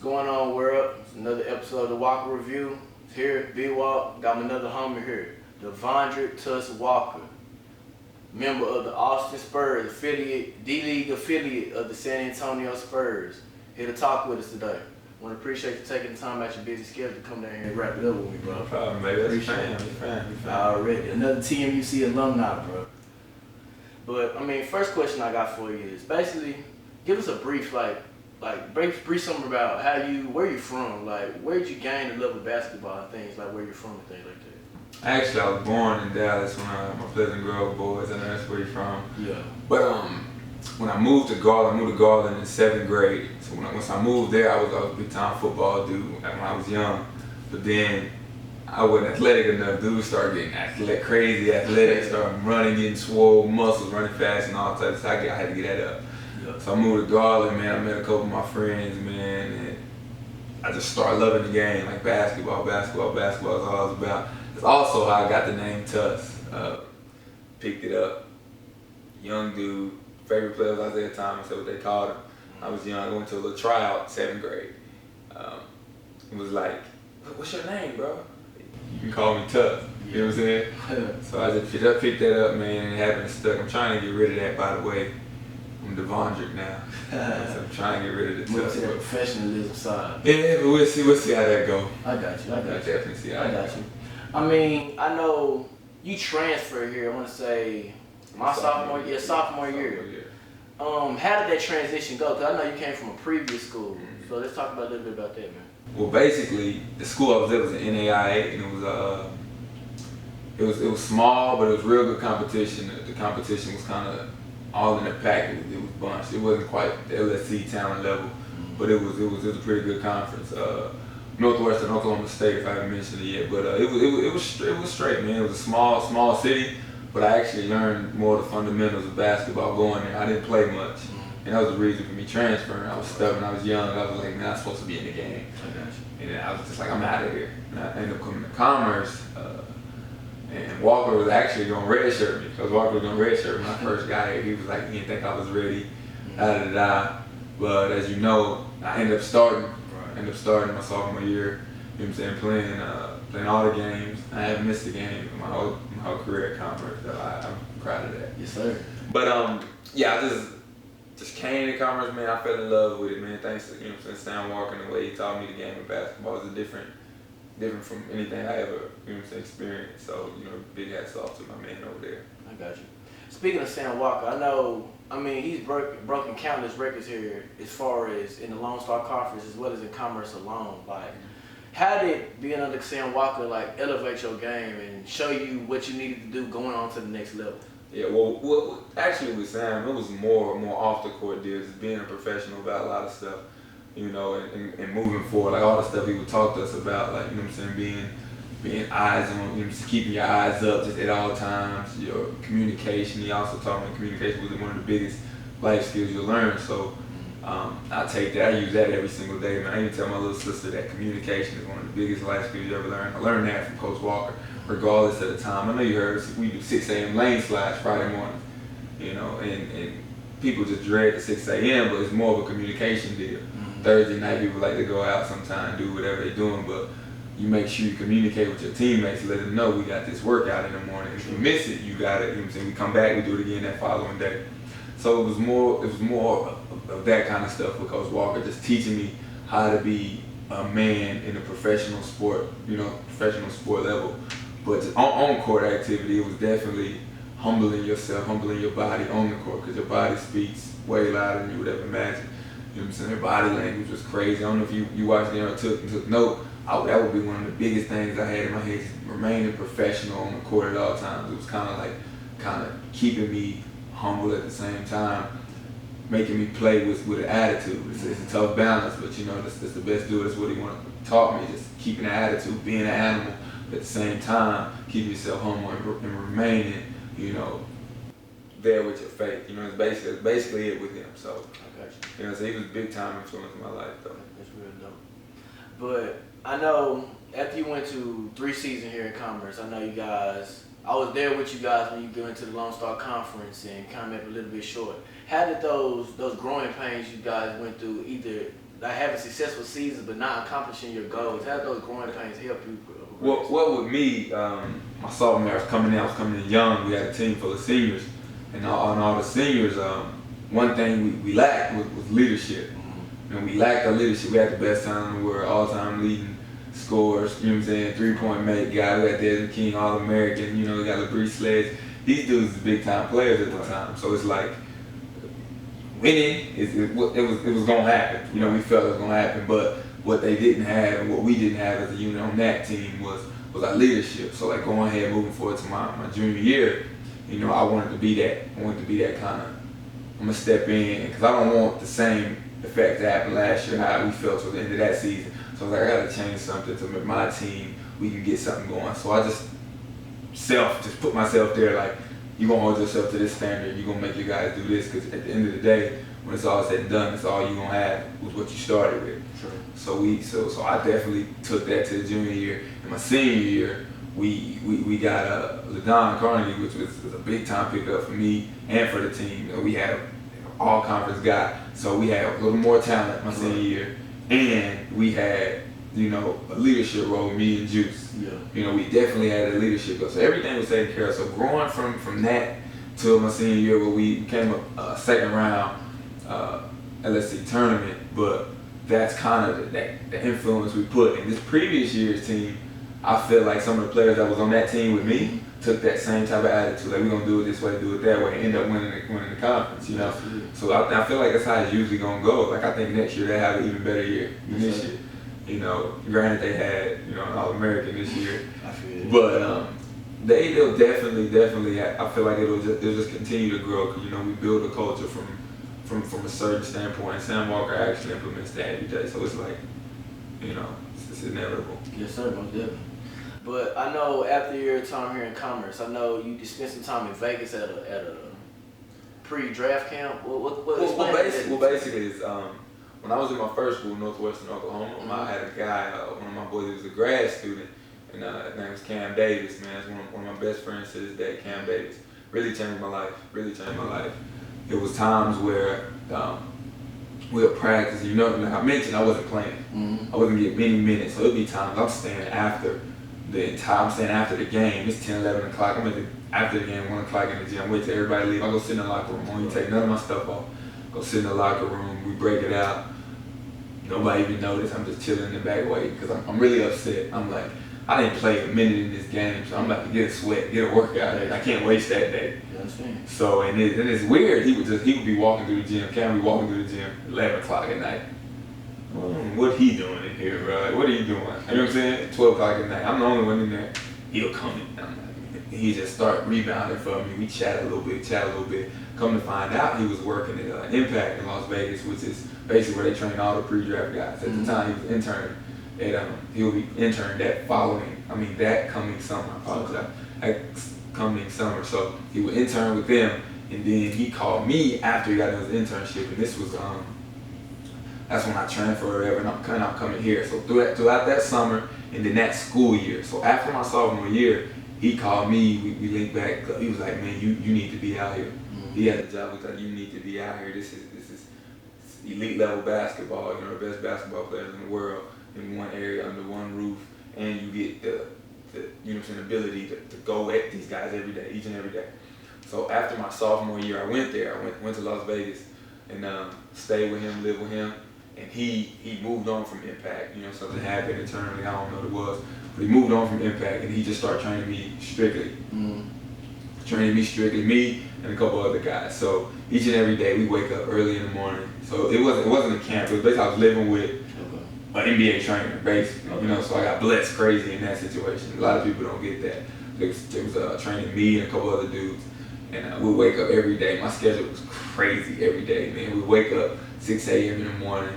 going on, world? It's another episode of the Walker Review. It's here, B-Walk. Got another homie here, Devondrick Walker, member of the Austin Spurs affiliate, D-League affiliate of the San Antonio Spurs. Here to talk with us today. Want to appreciate you taking the time out your busy schedule to come down here and wrap it up with me, bro. No problem, baby. That's Appreciate fam. Already. Another TMUC alumni, bro. But, I mean, first question I got for you is basically, give us a brief, brief something about where you from, where did you gain the love of basketball and things, where you're from and things like that? Actually, I was born in Dallas when I my Pleasant Grove boys, and that's where you're from. Yeah. But when I moved to Garland, in 7th grade. So once I moved there, I was a big time football dude when I was young. But then I wasn't athletic enough. Dudes started getting crazy athletic, started running, getting swole, muscles, running fast and all types. So I had to get that up. Yeah. So I moved to Garland, man. I met a couple of my friends, man, and I just started loving the game, like basketball is all I was about. It's also how I got the name Tuss. Picked it up. Young dude, favorite player was Isaiah Thomas, that's what they called him. I was young, I went to a little tryout, 7th grade. It was like, what's your name, bro? You can call me Tuss. You know what I'm saying? So I just picked that up, man, and it happened stuck. I'm trying to get rid of that, by the way. I'm Devondrick now. So I'm trying to get rid of the Tuss. Move to the professionalism side. Yeah, but we'll see how that go. I got you. Definitely see how that go. I mean, I know you transferred here, I want to say, sophomore year. How did that transition go? Because I know you came from a previous school. Mm-hmm. So let's talk about a little bit about that, man. Well, basically, the school I was at was an NAIA, and it was small, but it was real good competition. The competition was kind of all in the pack. It was bunched. It wasn't quite the LSC talent level, but it was a pretty good conference. Northwestern Oklahoma State, if I haven't mentioned it yet, but it was straight, man. It was a small city, but I actually learned more of the fundamentals of basketball going there. I didn't play much, and that was the reason for me transferring. I was stubborn, I was young, I was like, man, I'm supposed to be in the game. And then I was just like, I'm out of here. And I ended up coming to Commerce, and Walker was actually going to redshirt me, because Walker was going to redshirt me. When I first got here, he was like, he didn't think I was ready, But as you know, I ended up starting my sophomore year, you know what I'm saying, playing all the games. I haven't missed a game in my whole career at Commerce, so I'm proud of that. Yes, sir. But yeah, I just came to Commerce, man. I fell in love with it, man. Thanks to, you know what I'm saying, Stan Walker and the way he taught me the game of basketball is different from anything I ever, you know what I'm saying, experienced. So, you know, big hats off to my man over there. I got you. Speaking of Stan Walker, I mean, he's broken countless records here as far as in the Lone Star Conference as well as in Commerce alone. How did being under Stan Walker elevate your game and show you what you needed to do going on to the next level? Yeah, well actually with Sam, it was more off the court deals, being a professional about a lot of stuff, you know, and moving forward, all the stuff he would talk to us about, you know what I'm saying, being eyes on, you know, just keeping your eyes up just at all times, your communication. He also taught me communication was one of the biggest life skills you'll learn. So I take that, I use that every single day, man. I even tell my little sister that communication is one of the biggest life skills you ever learn. I learned that from Coach Walker, regardless of the time. I know you heard we do 6 a.m. lane slides Friday morning, you know, and people just dread the 6 a.m., but it's more of a communication deal. Mm-hmm. Thursday night, people like to go out sometime, do whatever they're doing, but you make sure you communicate with your teammates, let them know we got this workout in the morning. If you miss it, you got it. You know what I'm saying? We come back, we do it again that following day. So it was more of that kind of stuff with Coach Walker, just teaching me how to be a man in a professional sport, you know, professional sport level. But on court activity, it was definitely humbling yourself, humbling your body on the court, because your body speaks way louder than you would ever imagine. You know what I'm saying? Your body language was crazy. I don't know if you watched it or took note. That would be one of the biggest things I had in my head, remaining professional on the court at all times. It was kind of keeping me humble at the same time, making me play with an attitude. It's a tough balance, but you know, that's the best dude. That's what he taught me, just keeping an attitude, being an animal, at the same time, keeping yourself humble and remaining, you know, there with your faith. You know, it's basically it with him. So, you know, so he was a big time influence in my life, though. That's real dope. But I know after you went to 3 seasons here in Commerce, I know you guys, I was there with you guys when you went to the Lone Star Conference and came up a little bit short. How did those growing pains you guys went through either like having successful seasons but not accomplishing your goals? How those growing pains help you? Well, with me, my sophomore year, I was coming in young. We had a team full of seniors, and all the seniors, one thing we lacked was leadership. And we lacked our leadership. We had the best time in the world, all-time leading scorers, you know what I'm saying, three-point make guy. We had Devondrick King, All-American, you know, we got LeBrie Sledge. These dudes are big-time players at the time. So it's like, winning, it was going to happen. You know, we felt it was going to happen. But what they didn't have and what we didn't have as a unit on that team was our leadership. So like going ahead, moving forward to my junior year, you know, I wanted to be that. I wanted to be that kind of, I'm going to step in, because I don't want the same effect that happened last year, how we felt toward the end of that season. So I was like, I got to change something to make my team, we can get something going. So I just put myself there, like, you're going to hold yourself to this standard, you're going to make your guys do this, because at the end of the day, when it's all said and done, it's all you're going to have was what you started with. Sure. So I definitely took that to the junior year. In my senior year, we got LaDon Carnegie, which was a big time pickup for me and for the team. We had all conference guy, so we had a little more talent my senior year, and we had, you know, a leadership role, me and Juice. Yeah. You know, we definitely had a leadership role, so everything was taken care of. So growing from that to my senior year, where we became a second round LSC tournament, but that's kind of the influence we put in this previous year's team. I feel like some of the players that was on that team with me took that same type of attitude, like we're gonna do it this way, do it that way, and end up winning the conference, you know. Absolutely. So I feel like that's how it's usually gonna go. Like I think next year they have an even better year than this year. You know, granted they had, you know, an All-American this year, I feel but they'll definitely. I feel like it'll just continue to grow, because you know we build a culture from a certain standpoint, and Sam Walker actually implements that every day. So it's like, you know, it's inevitable. Yes, sir, most definitely. But I know after your time here in Commerce, I know you spent some time in Vegas at a pre-draft camp. What Basically, is when I was in my first school, Northwestern Oklahoma, I had a guy, one of my boys, he was a grad student, and his name was Cam Davis. Man, it's one of my best friends to this day. Cam Davis really changed my life. It was times where we'll practice. You know, like I mentioned, I wasn't playing. I wasn't getting many minutes, so it'd be times I'm staying after the game. It's 10, 11 o'clock. I'm after the game, 1 o'clock in the gym. Wait till everybody leave. I go sit in the locker room. I don't even take none of my stuff off. Go sit in the locker room. We break it out. Nobody even notice. I'm just chilling in the back waiting, because I'm really upset. I'm like, I didn't play a minute in this game, so I'm about to get a sweat, get a workout. I can't waste that day. You understand? So and it's weird. He would be walking through the gym. Cam be walking through the gym 11 o'clock at night. What he doing in here, bro? Like, what are you doing? You know what I'm saying? 12 o'clock at night. I'm the only one in there. He'll come in. He just start rebounding for me. We chat a little bit. Come to find out, he was working at Impact in Las Vegas, which is basically where they train all the pre-draft guys. At the time, he was interning. He'll be interned that coming summer. Coming summer. So he would intern with them, and then he called me after he got his internship, and this was that's when I transferred or whatever, and I'm coming here. So throughout that summer and then that school year. So after my sophomore year, he called me, we linked back. He was like, man, you need to be out here. He had a job. He was like, you need to be out here. This is elite level basketball. You know, the best basketball players in the world in one area under one roof, and you get the ability to go at these guys every day, each and every day. So after my sophomore year, I went there. I went to Las Vegas and stayed with him, lived with him. And he moved on from Impact. You know, something happened internally, I don't know what it was. But he moved on from Impact, and he just started training me strictly. Me and a couple other guys. So each and every day we wake up early in the morning. So it wasn't a camp. It was basically I was living with an NBA trainer, basically. You know, so I got blessed crazy in that situation. A lot of people don't get that. It was training me and a couple other dudes. And we wake up every day. My schedule was crazy every day, man. We wake up 6 a.m. in the morning,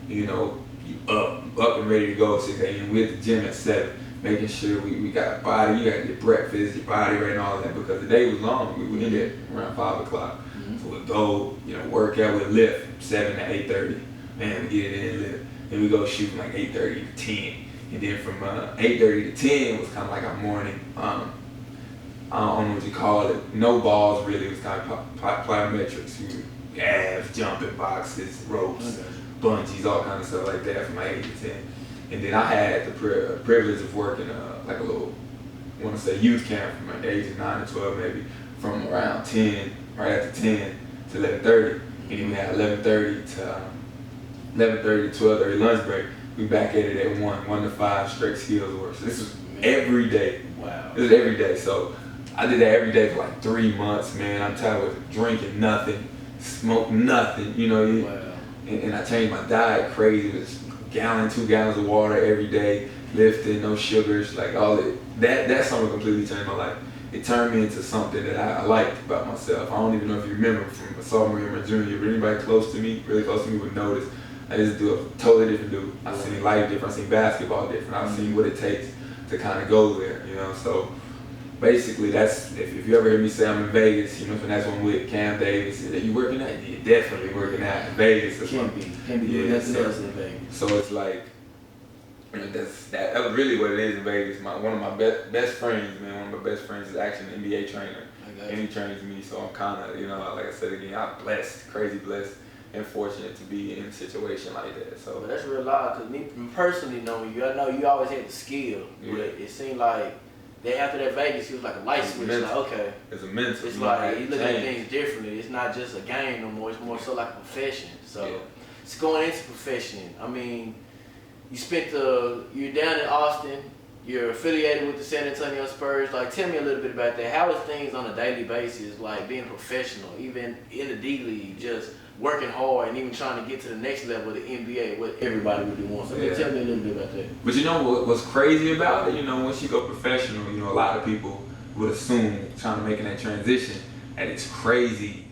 you know, you up and ready to go at 6 a.m. We're at the gym at 7, making sure we got a body, you got your breakfast, your body right, and all of that, because the day was long. We would end at around 5 o'clock. So we'd go, you know, work out, we'd lift from 7 to 8:30. Man, we get it in and lift. Then we go shoot from like 8:30 to 10. And then from 8:30 to 10 was kind of like our morning, I don't know what you call it, no balls really. It was kind of plyometrics, abs, jumping boxes, ropes, bungees, all kind of stuff like that from my age of 10. And then I had the privilege of working like a little, I want to say youth camp from my age of 9 to 12 maybe, from around 10, right after 10 to 11:30. And then we had 11:30 to 12:30 lunch break. We back at it at 1 to 5 straight skills work. So this was every day. Wow. This was every day. So I did that every day for like 3 months, man. I'm tired of drinking nothing, smoke nothing, you know. Wow. And I changed my diet crazy. It was 2 gallons of water every day, lifting, no sugars, like all it. That summer completely changed my life. It turned me into something that I liked about myself. I don't even know if you remember from a sophomore year or junior year, but anybody close to me, really close to me would notice. I used to do a totally different dude. I've seen life different, I've seen basketball different, I've seen what it takes to kind of go there, you know. So basically that's, if you ever hear me say I'm in Vegas, you know, and that's when I'm with Cam Davis, are you working out? Yeah, definitely working out in Vegas. Can't be doing nothing else in Vegas. So it's like, you know, that was really what it is in Vegas. One of my best friends, man, one of my best friends is actually an NBA trainer. And he trains me, so I'm kind of, you know, like I said again, I'm blessed, crazy blessed, and fortunate to be in a situation like that. So but that's real loud, because me personally knowing you, I know you always had the skill, but it seemed like that after that Vegas, he was like a light switch. Like, okay, it's a mental. It's like you look at things differently. It's not just a game no more. It's more so like a profession. So it's going into profession. I mean, you're down in Austin. You're affiliated with the San Antonio Spurs. Like, tell me a little bit about that. How is things on a daily basis, like being a professional, even in the D League, just working hard and even trying to get to the next level of the NBA, what everybody really wants. So tell me a little bit about that. But you know what's crazy about it? You know, once you go professional, you know, a lot of people would assume trying to making that transition, and it's crazy